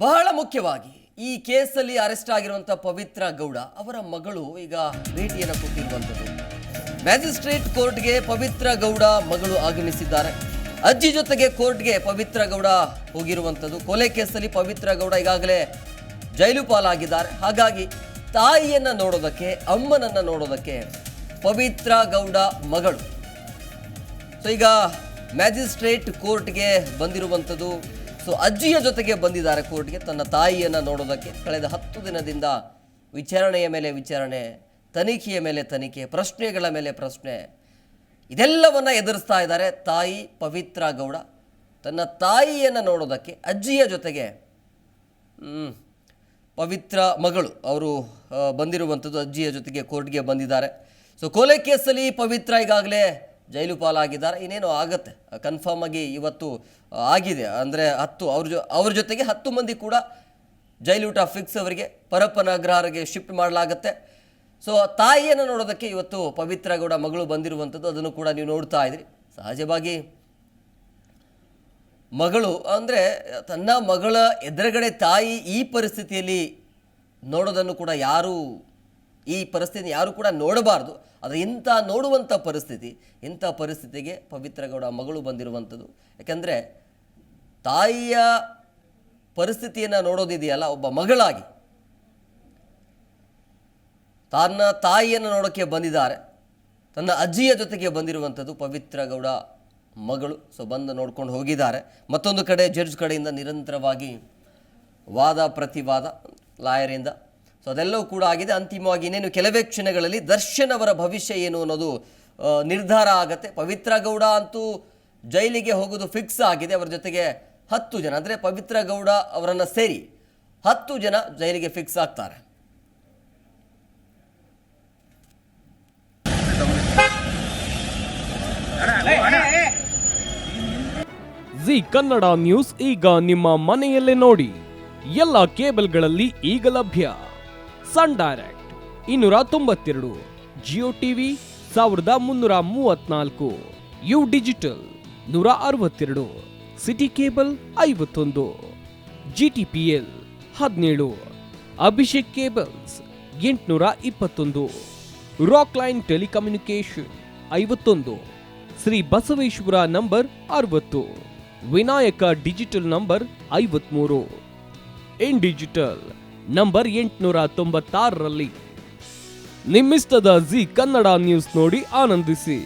ಬಹಳ ಮುಖ್ಯವಾಗಿ ಈ ಕೇಸಲ್ಲಿ ಅರೆಸ್ಟ್ ಆಗಿರುವಂತಹ ಪವಿತ್ರ ಗೌಡ ಅವರ ಮಗಳು ಈಗ ಭೇಟಿಯನ್ನು ಕೊಟ್ಟಿರುವಂಥದ್ದು. ಮ್ಯಾಜಿಸ್ಟ್ರೇಟ್ ಕೋರ್ಟ್ಗೆ ಪವಿತ್ರ ಗೌಡ ಮಗಳು ಆಗಮಿಸಿದ್ದಾರೆ. ಅಜ್ಜಿ ಜೊತೆಗೆ ಕೋರ್ಟ್ಗೆ ಪವಿತ್ರ ಗೌಡ ಹೋಗಿರುವಂಥದ್ದು. ಕೊಲೆ ಕೇಸಲ್ಲಿ ಪವಿತ್ರ ಗೌಡ ಈಗಾಗಲೇ ಜೈಲು ಪಾಲಾಗಿದ್ದಾರೆ. ಹಾಗಾಗಿ ತಾಯಿಯನ್ನ ನೋಡೋದಕ್ಕೆ, ಅಮ್ಮನನ್ನ ನೋಡೋದಕ್ಕೆ ಪವಿತ್ರ ಗೌಡ ಮಗಳು ಈಗ ಮ್ಯಾಜಿಸ್ಟ್ರೇಟ್ ಕೋರ್ಟ್ಗೆ ಬಂದಿರುವಂಥದ್ದು. ಅಜ್ಜಿಯ ಜೊತೆಗೆ ಬಂದಿದ್ದಾರೆ ಕೋರ್ಟ್ಗೆ ತನ್ನ ತಾಯಿಯನ್ನು ನೋಡೋದಕ್ಕೆ. ಕಳೆದ 10 ದಿನದಿಂದ ವಿಚಾರಣೆಯ ಮೇಲೆ ವಿಚಾರಣೆ, ತನಿಖೆಯ ಮೇಲೆ ತನಿಖೆ, ಪ್ರಶ್ನೆಗಳ ಮೇಲೆ ಪ್ರಶ್ನೆ, ಇದೆಲ್ಲವನ್ನು ಎದುರಿಸ್ತಾ ಇದ್ದಾರೆ ತಾಯಿ ಪವಿತ್ರ ಗೌಡ. ತನ್ನ ತಾಯಿಯನ್ನು ನೋಡೋದಕ್ಕೆ ಅಜ್ಜಿಯ ಜೊತೆಗೆ ಪವಿತ್ರ ಮಗಳು ಅವರು ಬಂದಿರುವಂಥದ್ದು. ಅಜ್ಜಿಯ ಜೊತೆಗೆ ಕೋರ್ಟ್ಗೆ ಬಂದಿದ್ದಾರೆ. ಕೊಲೆ ಕೇಸಲ್ಲಿ ಪವಿತ್ರ ಈಗಾಗಲೇ ಜೈಲು ಪಾಲಾಗಿದ್ದಾರೆ. ಇನ್ನೇನು ಆಗತ್ತೆ, ಕನ್ಫರ್ಮ್ ಆಗಿ ಇವತ್ತು ಆಗಿದೆ. ಅಂದರೆ ಅವ್ರ ಜೊತೆಗೆ 10 ಮಂದಿ ಕೂಡ ಜೈಲೂಟ ಫಿಕ್ಸ್. ಅವರಿಗೆ ಪರಪ್ಪನ ಅಗ್ರಹಾರಗೆ ಶಿಫ್ಟ್ ಮಾಡಲಾಗತ್ತೆ. ತಾಯಿಯನ್ನು ನೋಡೋದಕ್ಕೆ ಇವತ್ತು ಪವಿತ್ರ ಗೌಡ ಮಗಳು ಬಂದಿರುವಂಥದ್ದು. ಅದನ್ನು ಕೂಡ ನೀವು ನೋಡ್ತಾ ಇದ್ರಿ. ಸಹಜವಾಗಿ ಮಗಳು ಅಂದರೆ ತನ್ನ ಮಗಳ ಎದುರುಗಡೆ ತಾಯಿ ಈ ಪರಿಸ್ಥಿತಿಯಲ್ಲಿ ನೋಡೋದನ್ನು ಕೂಡ ಈ ಪರಿಸ್ಥಿತಿ ಯಾರು ಕೂಡ ನೋಡಬಾರ್ದು. ಆದರೆ ನೋಡುವಂಥ ಇಂಥ ಪರಿಸ್ಥಿತಿಗೆ ಪವಿತ್ರ ಗೌಡ ಮಗಳು ಬಂದಿರುವಂಥದ್ದು. ಯಾಕೆಂದರೆ ತಾಯಿಯ ಪರಿಸ್ಥಿತಿಯನ್ನು ನೋಡೋದಿದೆಯಲ್ಲ, ಒಬ್ಬ ಮಗಳಾಗಿ ತನ್ನ ತಾಯಿಯನ್ನು ನೋಡೋಕ್ಕೆ ಬಂದಿದ್ದಾರೆ. ತನ್ನ ಅಜ್ಜಿಯ ಜೊತೆಗೆ ಬಂದಿರುವಂಥದ್ದು ಪವಿತ್ರ ಗೌಡ ಮಗಳು. ಬಂದು ನೋಡ್ಕೊಂಡು ಹೋಗಿದ್ದಾರೆ. ಮತ್ತೊಂದು ಕಡೆ ಜಡ್ಜ್ ಕಡೆಯಿಂದ ನಿರಂತರವಾಗಿ ವಾದ ಪ್ರತಿವಾದ ಲಾಯರಿಂದ ಅದೆಲ್ಲವೂ ಕೂಡ ಆಗಿದೆ. ಅಂತಿಮವಾಗಿ ಇನ್ನೇನು ಕೆಲವೇ ಕ್ಷಣಗಳಲ್ಲಿ ದರ್ಶನ್ ಅವರ ಭವಿಷ್ಯ ಏನು ಅನ್ನೋದು ನಿರ್ಧಾರ ಆಗತ್ತೆ. ಪವಿತ್ರ ಗೌಡ ಅಂತೂ ಜೈಲಿಗೆ ಹೋಗೋದು ಫಿಕ್ಸ್ ಆಗಿದೆ. ಅವರ ಜೊತೆಗೆ 10 ಜನ, ಅಂದರೆ ಪವಿತ್ರ ಗೌಡ ಅವರನ್ನು ಸೇರಿ 10 ಜನ ಜೈಲಿಗೆ ಫಿಕ್ಸ್ ಆಗ್ತಾರೆ. ಜಿ ಕನ್ನಡ ನ್ಯೂಸ್ ಈಗ ನಿಮ್ಮ ಮನೆಯಲ್ಲೇ ನೋಡಿ. ಎಲ್ಲ ಕೇಬಲ್ಗಳಲ್ಲಿ ಈಗ ಲಭ್ಯ. Sun Direct 292, Jio TV 1334, U digital 162, city cable 51, GTPL 17, Abhishek cables 821, Rockline telecommunication 51, Shri Basaveshwara number 60, Vinayaka digital number 53, in digital number 896ರಲ್ಲಿ. ನಿಮ್ಮಿಸ್ತದ ಜಿ ಕನ್ನಡ ನ್ಯೂಸ್ ನೋಡಿ ಆನಂದಿಸಿ.